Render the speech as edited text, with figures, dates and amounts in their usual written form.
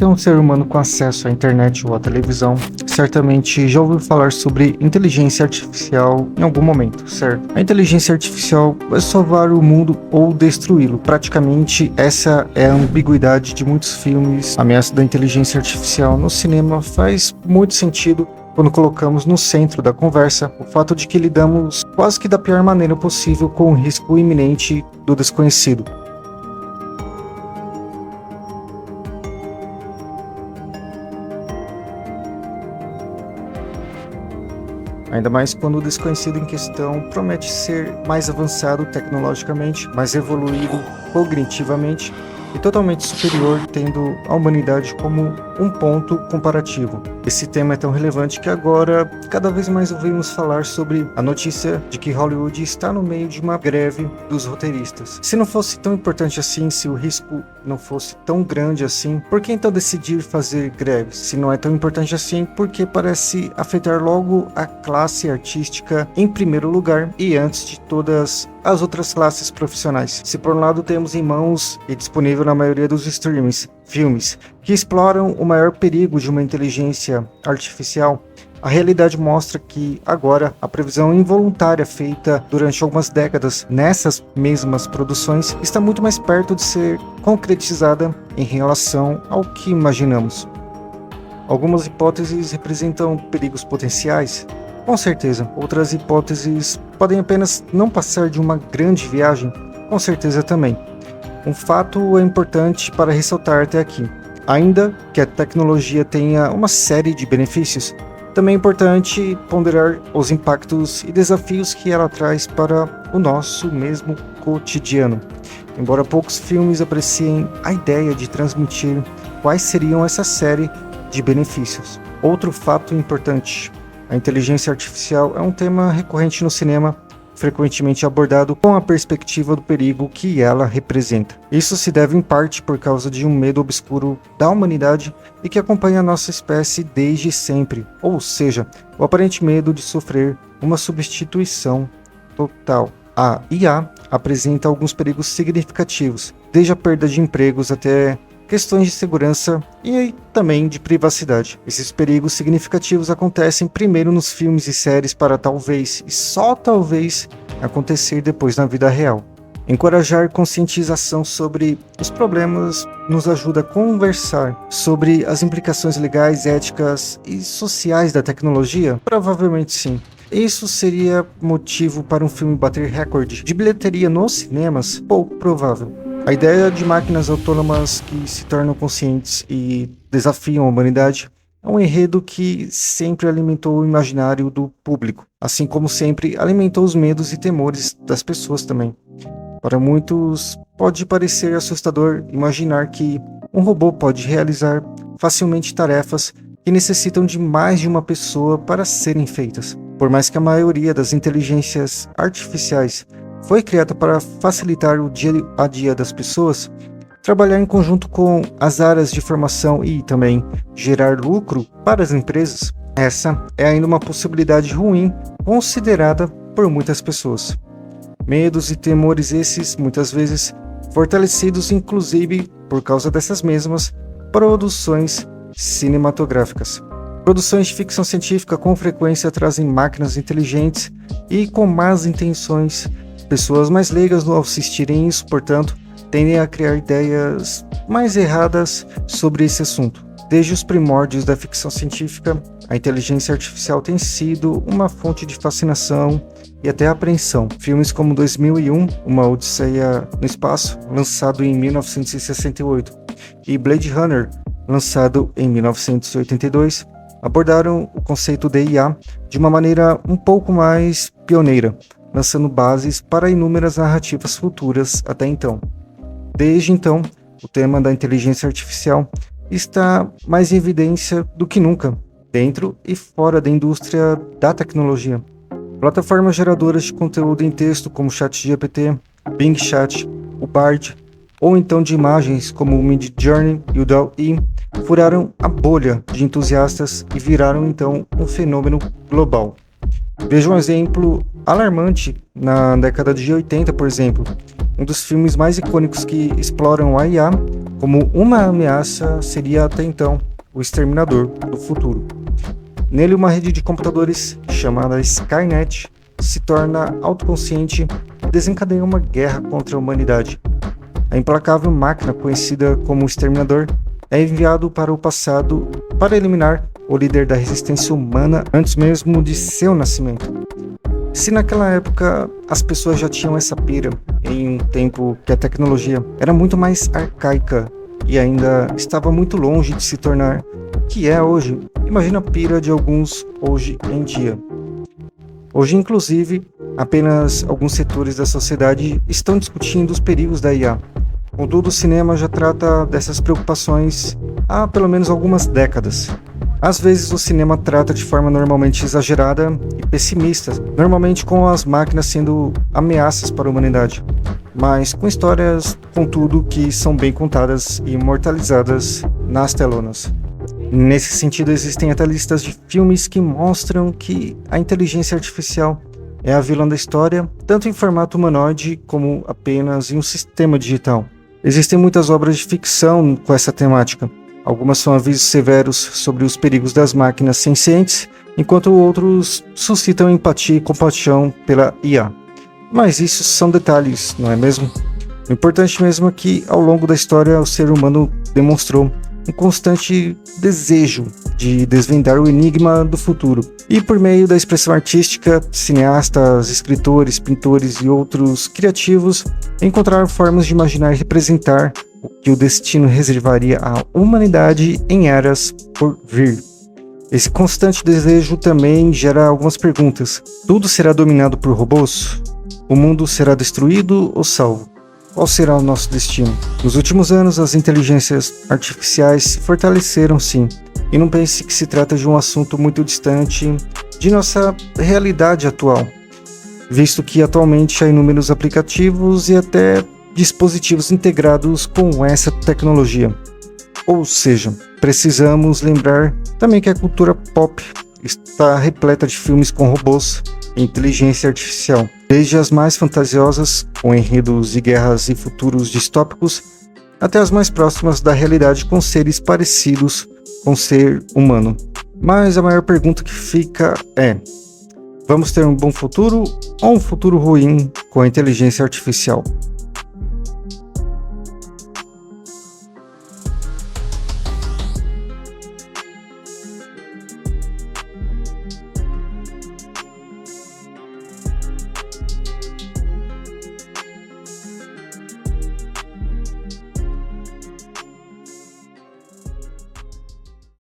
Qualquer um ser humano com acesso à internet ou à televisão certamente já ouviu falar sobre inteligência artificial em algum momento, certo? A inteligência artificial vai salvar o mundo ou destruí-lo. Praticamente essa é a ambiguidade de muitos filmes. A ameaça da inteligência artificial no cinema faz muito sentido quando colocamos no centro da conversa o fato de que lidamos quase que da pior maneira possível com o risco iminente do desconhecido. Ainda mais quando o desconhecido em questão promete ser mais avançado tecnologicamente, mais evoluído cognitivamente e totalmente superior, tendo a humanidade como um ponto comparativo. Esse tema é tão relevante que agora cada vez mais ouvimos falar sobre a notícia de que Hollywood está no meio de uma greve dos roteiristas. Se não fosse tão importante assim, se o risco não fosse tão grande assim, por que então decidir fazer greves? Se não é tão importante assim, porque parece afetar logo a classe artística em primeiro lugar e antes de todas as outras classes profissionais. Se por um lado temos em mãos e disponível na maioria dos streamings filmes que exploram o maior perigo de uma inteligência artificial, a realidade mostra que agora a previsão involuntária feita durante algumas décadas nessas mesmas produções está muito mais perto de ser concretizada em relação ao que imaginamos. Algumas hipóteses representam perigos potenciais. Com certeza, outras hipóteses podem apenas não passar de uma grande viagem, com certeza também. Um fato é importante para ressaltar até aqui. Ainda que a tecnologia tenha uma série de benefícios, também é importante ponderar os impactos e desafios que ela traz para o nosso mesmo cotidiano. Embora poucos filmes apreciem a ideia de transmitir quais seriam essa série de benefícios. Outro fato importante: a inteligência artificial é um tema recorrente no cinema, frequentemente abordado com a perspectiva do perigo que ela representa. Isso se deve em parte por causa de um medo obscuro da humanidade e que acompanha a nossa espécie desde sempre, ou seja, o aparente medo de sofrer uma substituição total. A IA apresenta alguns perigos significativos, desde a perda de empregos até questões de segurança e também de privacidade. Esses perigos significativos acontecem primeiro nos filmes e séries para talvez, e só talvez, acontecer depois na vida real. Encorajar conscientização sobre os problemas nos ajuda a conversar sobre as implicações legais, éticas e sociais da tecnologia? Provavelmente sim. Isso seria motivo para um filme bater recorde de bilheteria nos cinemas? Pouco provável. A ideia de máquinas autônomas que se tornam conscientes e desafiam a humanidade é um enredo que sempre alimentou o imaginário do público, assim como sempre alimentou os medos e temores das pessoas também. Para muitos, pode parecer assustador imaginar que um robô pode realizar facilmente tarefas que necessitam de mais de uma pessoa para serem feitas. Por mais que a maioria das inteligências artificiais foi criada para facilitar o dia a dia das pessoas, trabalhar em conjunto com as áreas de formação e também gerar lucro para as empresas, essa é ainda uma possibilidade ruim considerada por muitas pessoas. Medos e temores esses, muitas vezes, fortalecidos inclusive por causa dessas mesmas produções cinematográficas. Produções de ficção científica com frequência trazem máquinas inteligentes e com más intenções. Pessoas mais leigas ao assistirem isso, portanto, tendem a criar ideias mais erradas sobre esse assunto. Desde os primórdios da ficção científica, a inteligência artificial tem sido uma fonte de fascinação e até apreensão. Filmes como 2001, Uma Odisseia no Espaço, lançado em 1968, e Blade Runner, lançado em 1982, abordaram o conceito de IA de uma maneira um pouco mais pioneira, lançando bases para inúmeras narrativas futuras até então. Desde então, o tema da inteligência artificial está mais em evidência do que nunca, dentro e fora da indústria da tecnologia. Plataformas geradoras de conteúdo em texto como o ChatGPT, Bing Chat, o Bard, ou então de imagens como o Midjourney e o DALL-E, furaram a bolha de entusiastas e viraram então um fenômeno global. Veja um exemplo alarmante na década de 80, por exemplo. Um dos filmes mais icônicos que exploram a IA como uma ameaça seria até então o Exterminador do Futuro. Nele, uma rede de computadores chamada Skynet se torna autoconsciente e desencadeia uma guerra contra a humanidade. A implacável máquina conhecida como Exterminador é enviado para o passado para eliminar o líder da resistência humana antes mesmo de seu nascimento. Se naquela época as pessoas já tinham essa pira, em um tempo que a tecnologia era muito mais arcaica e ainda estava muito longe de se tornar o que é hoje, imagina a pira de alguns hoje em dia. Hoje, inclusive, apenas alguns setores da sociedade estão discutindo os perigos da IA. Contudo, o cinema já trata dessas preocupações há pelo menos algumas décadas. Às vezes o cinema trata de forma normalmente exagerada e pessimista, normalmente com as máquinas sendo ameaças para a humanidade, mas com histórias, contudo, que são bem contadas e imortalizadas nas telonas. Nesse sentido, existem até listas de filmes que mostram que a inteligência artificial é a vilã da história, tanto em formato humanoide como apenas em um sistema digital. Existem muitas obras de ficção com essa temática. Algumas são avisos severos sobre os perigos das máquinas sencientes, enquanto outros suscitam empatia e compaixão pela IA. Mas isso são detalhes, não é mesmo? O importante mesmo é que, ao longo da história, o ser humano demonstrou um constante desejo de desvendar o enigma do futuro. E por meio da expressão artística, cineastas, escritores, pintores e outros criativos encontraram formas de imaginar e representar o que o destino reservaria à humanidade em eras por vir. Esse constante desejo também gera algumas perguntas. Tudo será dominado por robôs? O mundo será destruído ou salvo? Qual será o nosso destino? Nos últimos anos, as inteligências artificiais se fortaleceram, sim. E não pense que se trata de um assunto muito distante de nossa realidade atual, visto que atualmente há inúmeros aplicativos e até dispositivos integrados com essa tecnologia. Ou seja, precisamos lembrar também que a cultura pop está repleta de filmes com robôs e inteligência artificial, desde as mais fantasiosas, com enredos de guerras e futuros distópicos, até as mais próximas da realidade com seres parecidos com o ser humano. Mas a maior pergunta que fica é: vamos ter um bom futuro ou um futuro ruim com a inteligência artificial?